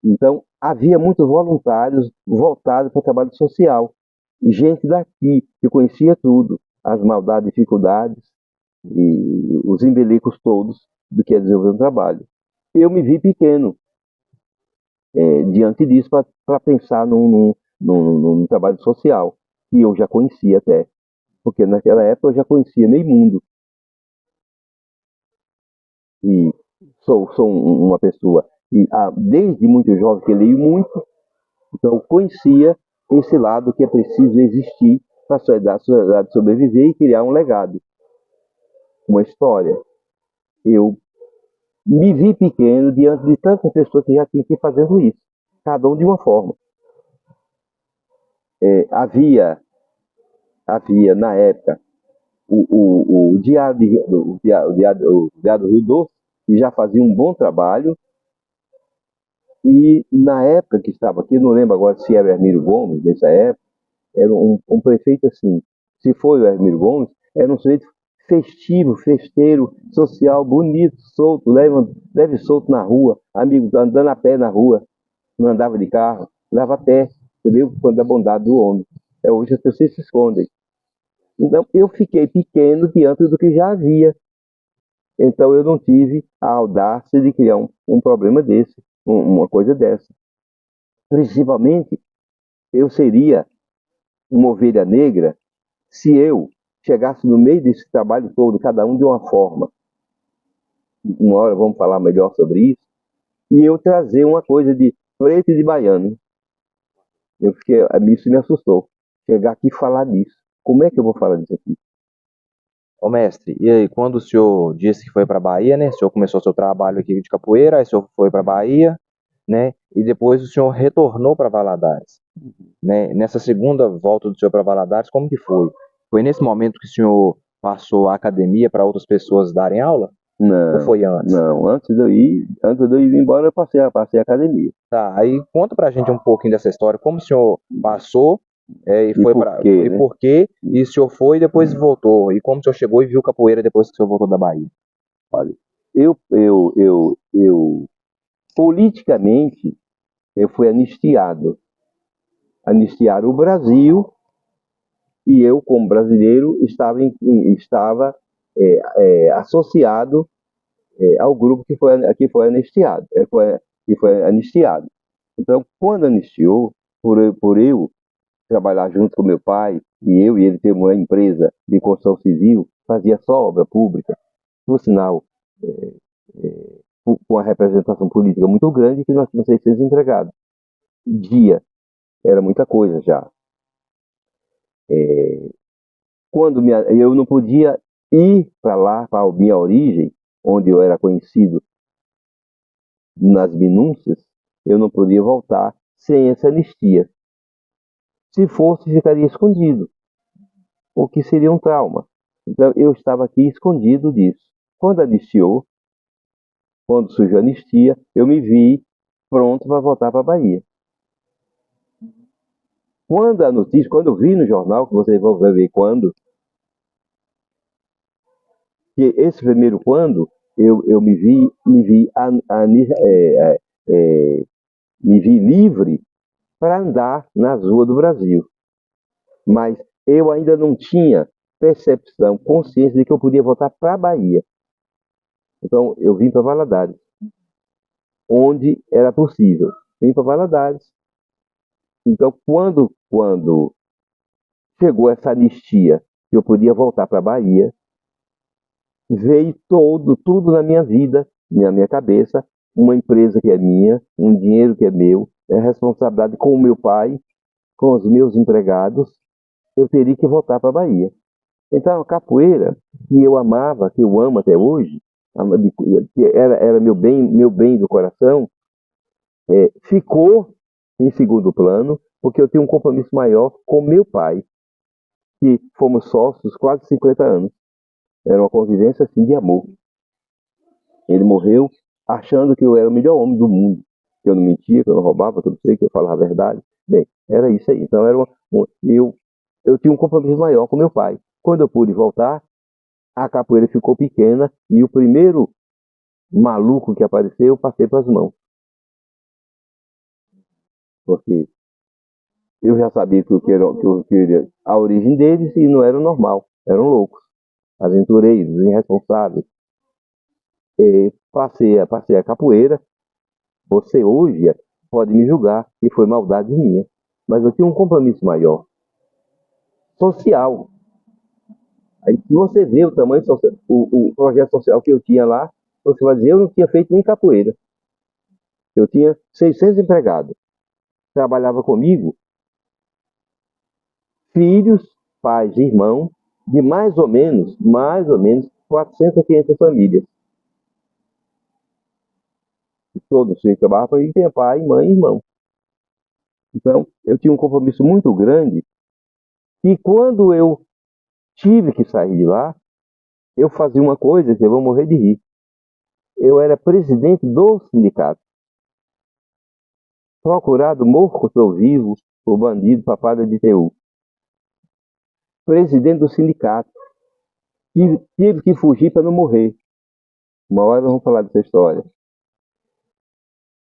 Então, havia muitos voluntários voltados para o trabalho social. E gente daqui, que conhecia tudo, as maldades, dificuldades e os embelecos todos do que é desenvolver um trabalho. Eu me vi pequeno diante disso para pensar num trabalho social, que eu já conhecia até. Porque naquela época eu já conhecia meio mundo. E sou uma pessoa, desde muito jovem, que leio muito, então eu conhecia esse lado que é preciso existir para a sociedade sobreviver e criar um legado, uma história. Eu me vi pequeno diante de tantas pessoas que já tinham que ir fazendo isso, cada um de uma forma. Havia na época o Diário do Rio Doce, que já fazia um bom trabalho, e na época que estava aqui, não lembro agora se era o Hermílio Gomes, nessa época, era um prefeito assim, se foi o Hermílio Gomes, era um sujeito festivo, festeiro, social, bonito, solto, leve solto na rua, amigo, andando a pé na rua, não andava de carro, andava a pé, entendeu? Quando a bondade do homem. Hoje as pessoas se escondem. Então, eu fiquei pequeno diante do que já havia. Então, eu não tive a audácia de criar um problema desse, uma coisa dessa. Principalmente, eu seria uma ovelha negra se eu chegasse no meio desse trabalho todo, cada um de uma forma. Uma hora vamos falar melhor sobre isso. E eu trazer uma coisa de preto e de baiano. Isso me assustou. Chegar aqui e falar disso. Como é que eu vou falar disso aqui? Ô mestre, e aí, quando o senhor disse que foi para Bahia, né? O senhor começou seu trabalho aqui de capoeira, aí o senhor foi para Bahia, né? E depois o senhor retornou para Valadares, né? Nessa segunda volta do senhor para Valadares, como que foi? Foi nesse momento que o senhor passou a academia para outras pessoas darem aula? Ou foi antes? Não, antes de eu ir embora, eu passei a academia. Tá, aí conta pra gente um pouquinho dessa história, como o senhor passou e foi por para quê, e né? por quê, e o senhor foi e depois voltou, e como o senhor chegou e viu capoeira depois que o senhor voltou da Bahia? Olha, politicamente, eu fui anistiado. Anistiaram o Brasil e eu, como brasileiro, estava associado ao grupo que foi anistiado. Que foi anistiado. Então, quando anistiou, por eu trabalhar junto com meu pai, e ele ter uma empresa de construção civil, fazia só obra pública, por sinal, com uma representação política muito grande, que nós tínhamos 600 empregados. Dia, era muita coisa já. Quando eu não podia ir para lá, para a minha origem, onde eu era conhecido nas minúcias, eu não podia voltar sem essa anistia. Se fosse, ficaria escondido, o que seria um trauma. Então, eu estava aqui escondido disso. Quando anistiou, quando surgiu a anistia, eu me vi pronto para voltar para a Bahia. Quando eu vi no jornal, que vocês vão ver quando, que esse primeiro quando, eu me vi livre para andar nas ruas do Brasil. Mas eu ainda não tinha percepção, consciência de que eu podia voltar para a Bahia. Então, eu vim para Valadares, onde era possível. Vim para Valadares. Então, quando chegou essa anistia, que eu podia voltar para a Bahia, veio tudo na minha vida, na minha cabeça, uma empresa que é minha, um dinheiro que é meu, é responsabilidade com o meu pai, com os meus empregados, eu teria que voltar para a Bahia. Então, a capoeira, que eu amava, que eu amo até hoje, que era meu bem do coração, ficou em segundo plano, porque eu tenho um compromisso maior com meu pai, que fomos sócios quase 50 anos. Era uma convivência assim de amor. Ele morreu achando que eu era o melhor homem do mundo, que eu não mentia, que eu não roubava, que eu não sei, que eu falava a verdade. Bem, era isso aí. Então, eu tinha um compromisso maior com meu pai. Quando eu pude voltar, a capoeira ficou pequena e o primeiro maluco que apareceu, eu passei para as mãos. Porque eu já sabia a origem deles e não era normal, eram loucos, aventureiros, irresponsáveis. E passei a capoeira. Você hoje pode me julgar que foi maldade minha, mas eu tinha um compromisso maior, social. Aí, se você vê o tamanho social, o projeto social que eu tinha lá, você vai dizer, eu não tinha feito nem capoeira. Eu tinha 600 empregados. Trabalhava comigo filhos, pais, irmãos, de mais ou menos 400 a 500 famílias. Todos eles trabalhavam e tinha pai, mãe e irmão. Então, eu tinha um compromisso muito grande e quando eu tive que sair de lá, eu fazia uma coisa que eu vou morrer de rir. Eu era presidente do sindicato. Procurado morto, estou vivo, o bandido papada de TU. Presidente do sindicato. E tive que fugir para não morrer. Uma hora nós vamos falar dessa história.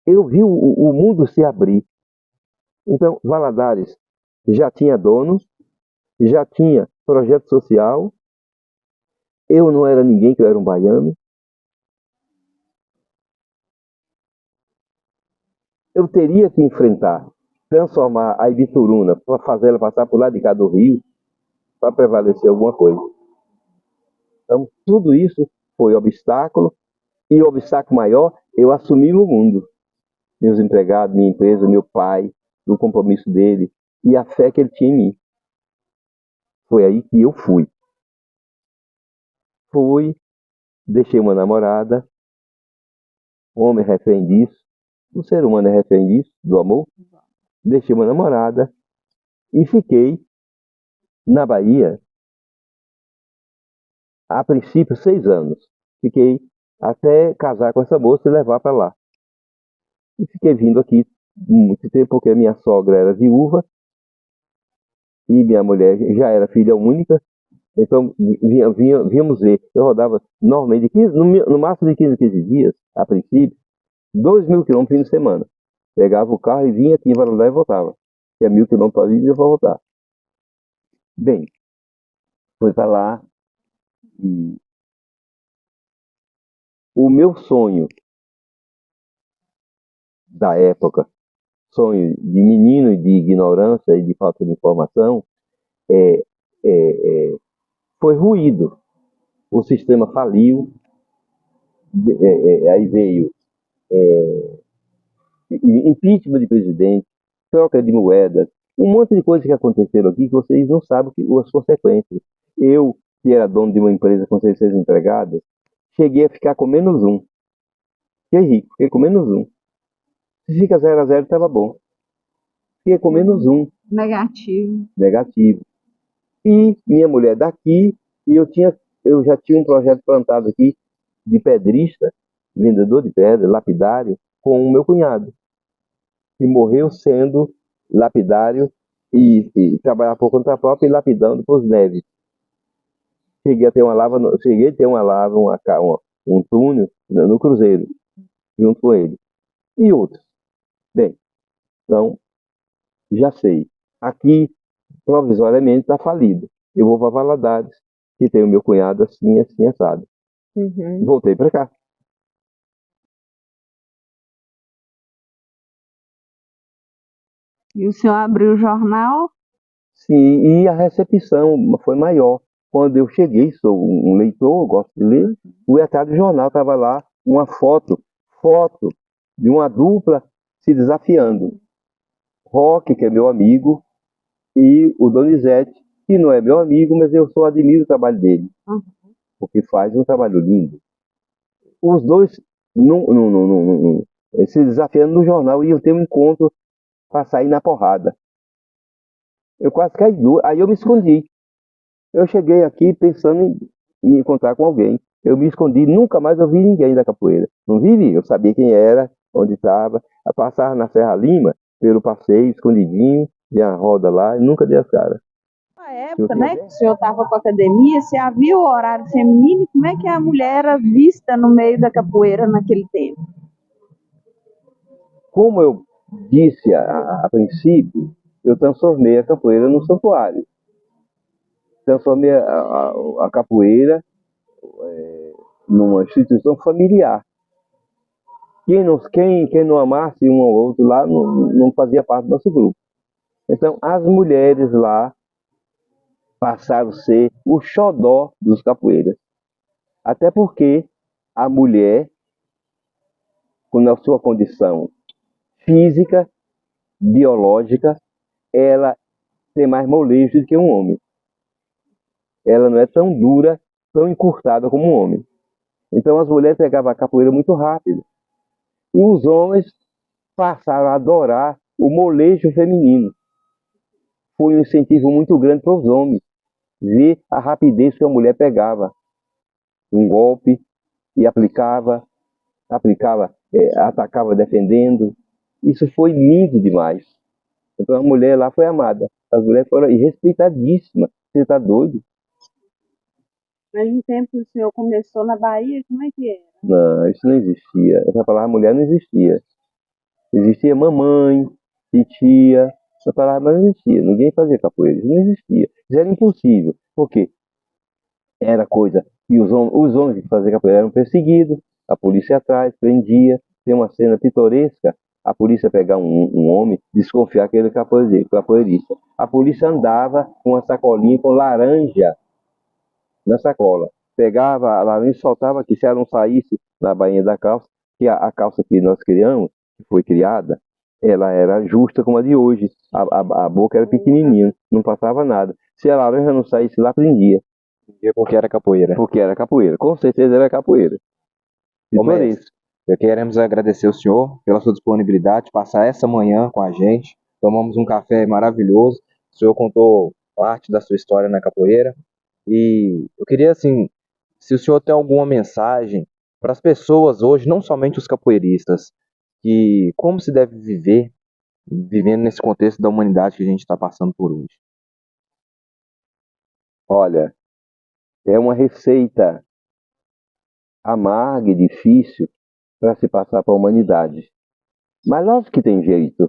Eu vi o mundo se abrir. Então, Valadares já tinha dono, já tinha projeto social. Eu não era ninguém, que eu era um baiano. Eu teria que enfrentar, transformar a Ibituruna, para fazer ela passar por lá de cá do rio, para prevalecer alguma coisa. Então, tudo isso foi obstáculo, e o obstáculo maior, eu assumi o mundo. Meus empregados, minha empresa, meu pai, o compromisso dele, e a fé que ele tinha em mim. Foi aí que eu fui. Fui, deixei uma namorada, o homem é refém disso, o ser humano é refém disso, do amor. Deixei uma namorada e fiquei na Bahia, a princípio, 6 anos. Fiquei até casar com essa moça e levar para lá. E fiquei vindo aqui muito tempo, porque minha sogra era viúva e minha mulher já era filha única. Então, víamos ver. Eu rodava normalmente no máximo de 15 dias, a princípio, 2.000 quilômetros no fim de semana. Pegava o carro e vinha aqui em Varandá e voltava. Que é 1.000 quilômetros para vir e para voltar. Bem, fui para lá e o meu sonho da época, sonho de menino e de ignorância e de falta de informação, é, foi ruído. O sistema faliu, aí veio impeachment de presidente, troca de moedas, um monte de coisas que aconteceram aqui que vocês não sabem as consequências. Eu, que era dono de uma empresa com 600 empregados, cheguei a ficar com menos um. Fiquei rico, fiquei com menos um. Se fica 0 a 0, estava bom. Fiquei com menos um. Negativo. Negativo. E minha mulher daqui, e eu já tinha um projeto plantado aqui de pedrista, vendedor de pedra, lapidário, com o meu cunhado, que morreu sendo lapidário e trabalhar por conta própria e lapidando para os neves. Cheguei a ter uma lava, um túnel no Cruzeiro, junto com ele. E outros. Bem, então, já sei. Aqui, provisoriamente, está falido. Eu vou para Valadares, que tem o meu cunhado assim, assim, assado. Uhum. Voltei para cá. E o senhor abriu o jornal? Sim, e a recepção foi maior. Quando eu cheguei, sou um leitor, gosto de ler, fui atrás do jornal, estava lá uma foto de uma dupla se desafiando. Roque, que é meu amigo, e o Donizete, que não é meu amigo, mas eu só admiro o trabalho dele, porque faz um trabalho lindo. Os dois se desafiando no jornal, iam ter um encontro para sair na porrada. Eu quase caí duro, aí eu me escondi. Eu cheguei aqui pensando em me encontrar com alguém. Eu me escondi, nunca mais eu vi ninguém da capoeira. Não vi, eu sabia quem era, onde estava. Passava na Serra Lima, pelo passeio, escondidinho, tinha a roda lá, e nunca dei as caras. Na época, né, que o senhor estava com a academia, você havia o horário feminino, como é que a mulher era vista no meio da capoeira naquele tempo? Como eu disse a princípio, eu transformei a capoeira num santuário. Transformei a capoeira numa instituição familiar. Quem não amasse um ou outro lá não fazia parte do nosso grupo. Então, as mulheres lá passaram a ser o xodó dos capoeiras. Até porque a mulher, com a sua condição física, biológica, ela tem mais molejo do que um homem. Ela não é tão dura, tão encurtada como um homem. Então as mulheres pegavam a capoeira muito rápido. E os homens passaram a adorar o molejo feminino. Foi um incentivo muito grande para os homens ver a rapidez que a mulher pegava um golpe e atacava defendendo. Isso foi lindo demais. Então a mulher lá foi amada. As mulheres foram respeitadíssimas. Você está doido? Mas no tempo que o senhor começou na Bahia, como é que era? Não, isso não existia. Essa palavra mulher não existia. Existia mamãe, titia, essa palavra não existia. Ninguém fazia capoeira, isso não existia. Isso era impossível. Por quê? Era coisa. E os homens que faziam capoeira eram perseguidos, a polícia ia atrás, prendia. Tem uma cena pitoresca, a polícia pegar um homem, desconfiar que ele era capoeirista. A polícia andava com uma sacolinha com laranja na sacola. Pegava a laranja e soltava que se ela não saísse na bainha da calça, que a calça que nós criamos, que foi criada, ela era justa como a de hoje. A boca era pequenininha, não passava nada. Se a laranja não saísse lá, prendia. Porque era capoeira. Porque era capoeira. Com certeza era capoeira. Ô, mestre, queremos agradecer o senhor pela sua disponibilidade de passar essa manhã com a gente. Tomamos um café maravilhoso. O senhor contou parte da sua história na capoeira. E eu queria, assim, se o senhor tem alguma mensagem para as pessoas hoje, não somente os capoeiristas, que como se deve viver, vivendo nesse contexto da humanidade que a gente está passando por hoje. Olha, é uma receita amarga e difícil para se passar para a humanidade. Mas lógico que tem jeito.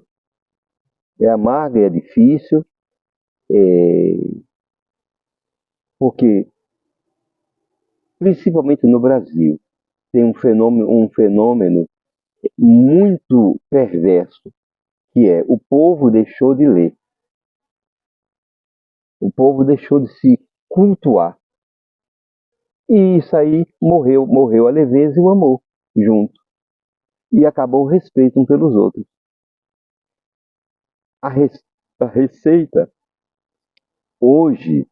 É amarga e é difícil, porque, principalmente no Brasil, tem um fenômeno muito perverso, que é o povo deixou de ler. O povo deixou de se cultuar. E isso aí morreu a leveza e o amor junto. E acabou o respeito um pelos outros. A receita hoje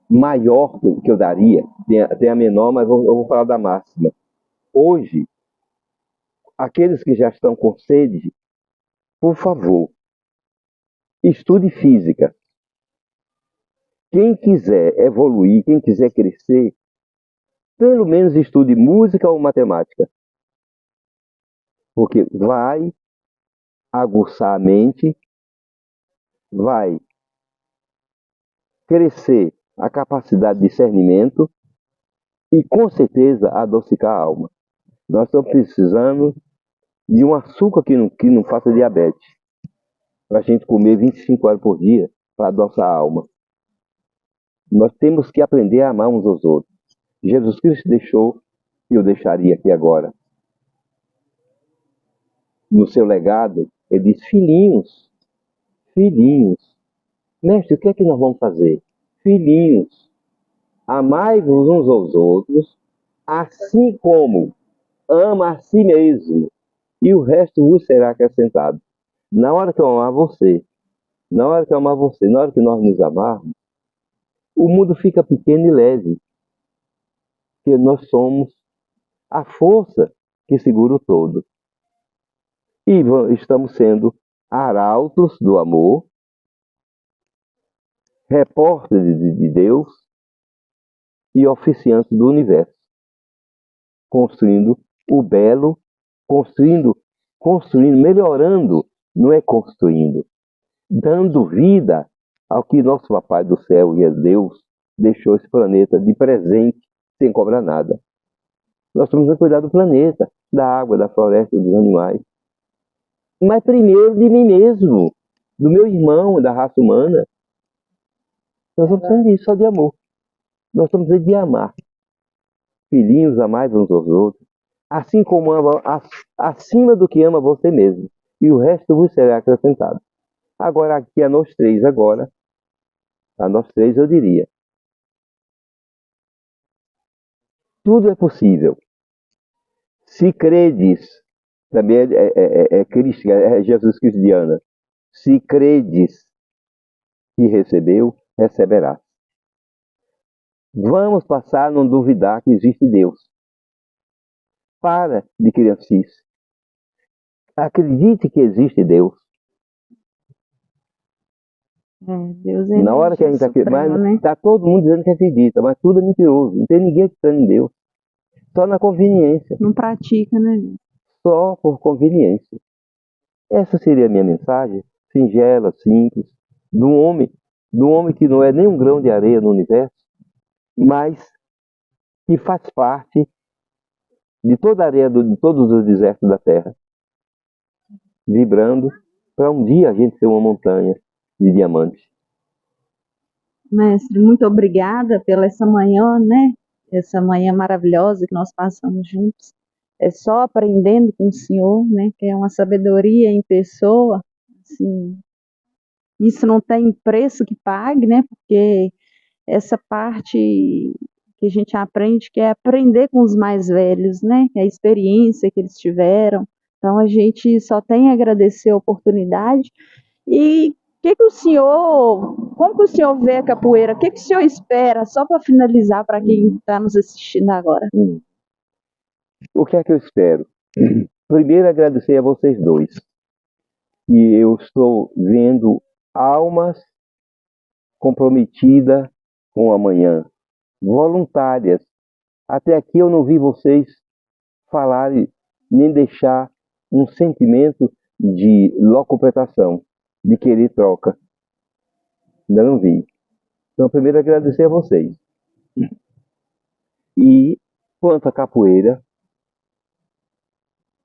maior que eu daria, tem a menor, mas eu vou falar da máxima. Hoje, aqueles que já estão com sede, por favor, estude física. Quem quiser evoluir, quem quiser crescer, pelo menos estude música ou matemática. Porque vai aguçar a mente, vai crescer a capacidade de discernimento e, com certeza, adocicar a alma. Nós estamos precisando de um açúcar que não faça diabetes. Para a gente comer 25 horas por dia para adoçar a alma. Nós temos que aprender a amar uns aos outros. Jesus Cristo deixou, e eu deixaria aqui agora, no seu legado, ele diz: filhinhos, mestre, o que é que nós vamos fazer? Filhinhos, amai-vos uns aos outros, assim como ama a si mesmo, e o resto vos será acrescentado. Na hora que eu amar você, na hora que eu amar você, na hora que nós nos amarmos, o mundo fica pequeno e leve, porque nós somos a força que segura o todo. E estamos sendo arautos do amor, repórteres de Deus e oficiantes do universo, construindo o belo, construindo, melhorando, não é construindo, dando vida ao que nosso Papai do Céu e Deus deixou esse planeta de presente, sem cobrar nada. Nós temos que cuidar do planeta, da água, da floresta, dos animais. Mas primeiro de mim mesmo, do meu irmão, da raça humana. Nós não precisamos disso, só de amor. Nós estamos dizendo de amar. Filhinhos, amai uns aos outros, assim como ama, acima do que ama você mesmo. E o resto vos será acrescentado. Agora, aqui a nós três, eu diria. Tudo é possível. Se credes, também Cristo, é Jesus Cristiana. Se credes que recebeu, receberá. Vamos passar a não duvidar que existe Deus. Para de criancice. Acredite que existe Deus. Deus é Na hora que a gente está todo mundo dizendo que acredita, mas tudo é mentiroso. Não tem ninguém acreditando em Deus. Só na conveniência. Não pratica, né? Só por conveniência. Essa seria a minha mensagem, singela, simples, de um homem que não é nem um grão de areia no universo, mas que faz parte de toda a areia, de todos os desertos da Terra, vibrando para um dia a gente ser uma montanha de diamantes. Mestre, muito obrigada pela essa manhã, né? Essa manhã maravilhosa que nós passamos juntos. É só aprendendo com o senhor, né? Que é uma sabedoria em pessoa. Assim, isso não tem preço que pague, né? Porque essa parte que a gente aprende, que é aprender com os mais velhos, né? A experiência que eles tiveram. Então a gente só tem a agradecer a oportunidade. E como que o senhor vê a capoeira? O que o senhor espera? Só para finalizar, para quem está nos assistindo agora. O que é que eu espero? Primeiro, agradecer a vocês dois. E eu estou vendo almas comprometidas com o amanhã, voluntárias. Até aqui eu não vi vocês falarem, nem deixar um sentimento de locupletação, de querer troca. Ainda não vi. Então, primeiro, agradecer a vocês. E, quanto à capoeira,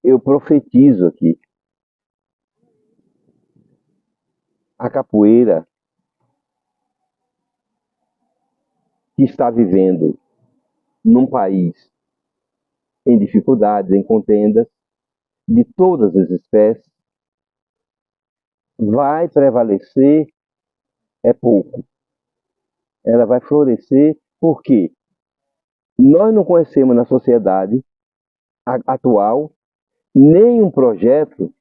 eu profetizo aqui. A capoeira que está vivendo num país em dificuldades, em contendas, de todas as espécies, vai prevalecer é pouco. Ela vai florescer porque nós não conhecemos na sociedade atual nenhum projeto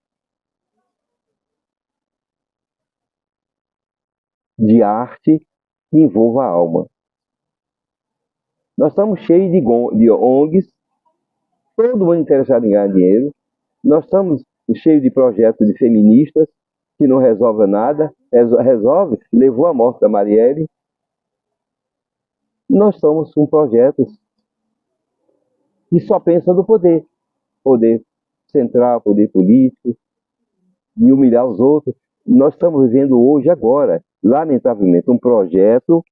de arte que envolva a alma. Nós estamos cheios de ONGs, todo mundo interessado em ganhar dinheiro. Nós estamos cheios de projetos de feministas que não resolvem nada. Levou à morte da Marielle. Nós estamos com projetos que só pensam no poder. Poder central, poder político, e humilhar os outros. Nós estamos vivendo hoje, agora, lamentavelmente, um projeto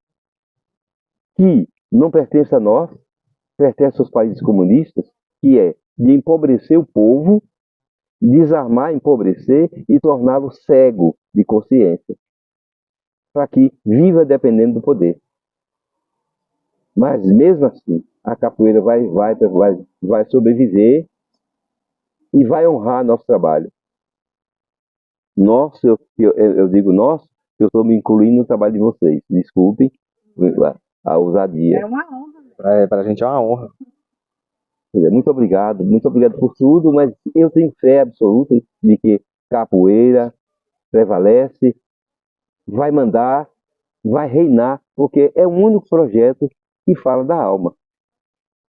que não pertence a nós, pertence aos países comunistas, que é de empobrecer o povo, desarmar, empobrecer e torná-lo cego de consciência, para que viva dependendo do poder. Mas mesmo assim, a capoeira vai sobreviver e vai honrar nosso trabalho. Nosso, eu digo nosso, eu estou me incluindo no trabalho de vocês, desculpem, a ousadia. É uma honra. Para a gente é uma honra. Muito obrigado por tudo, mas eu tenho fé absoluta de que capoeira prevalece, vai mandar, vai reinar, porque é o único projeto que fala da alma.